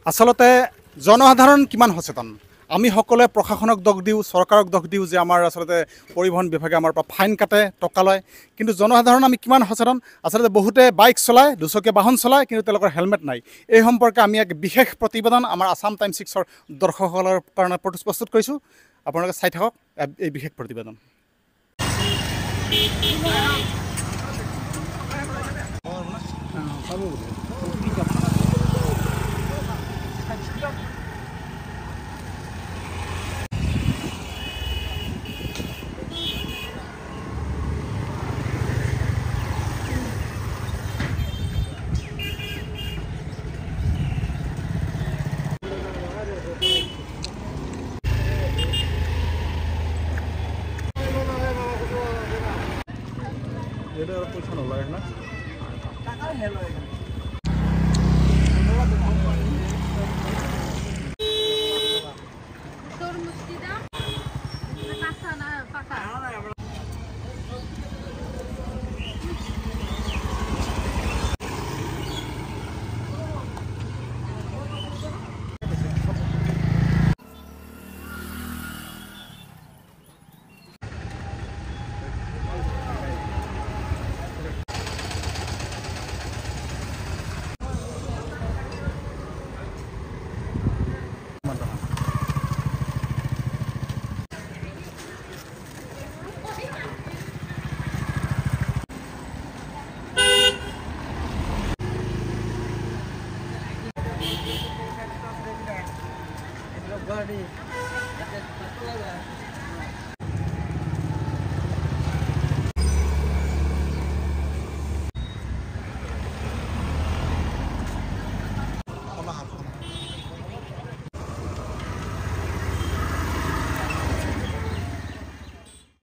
আচলতে জনসাধাৰণ কিমান সচেতন আমি সকলোৱে প্ৰশাসনক দোষ দিওঁ চৰকাৰক দোষ দিওঁ যে আমাৰ আচলতে পৰিবহণ বিভাগে আমাৰ পৰা ফাইন কাটে টকা লয় কিন্তু জনসাধাৰণ আমি কিমান সচেতন আচলতে বহুতে বাইক চলায় দুচকীয়া বাহন চলায় কিন্তু তেওঁলোকৰ হেলমেট নাই এই সম্পৰ্কে আমি এক বিশেষ প্ৰতিবেদন আমাৰ আসাম টাইমছ 6ৰ দৰ্শকসকলৰ কাৰণে প্ৰস্তুত কৰিছোঁ আপোনালোকে চাই থাকক এই বিশেষ প্ৰতিবেদন এটা পয়সা নলয় না টাকাৰ হেল হয় তোৰ মুস্তিদা কাঁচা না পাকা Buddy.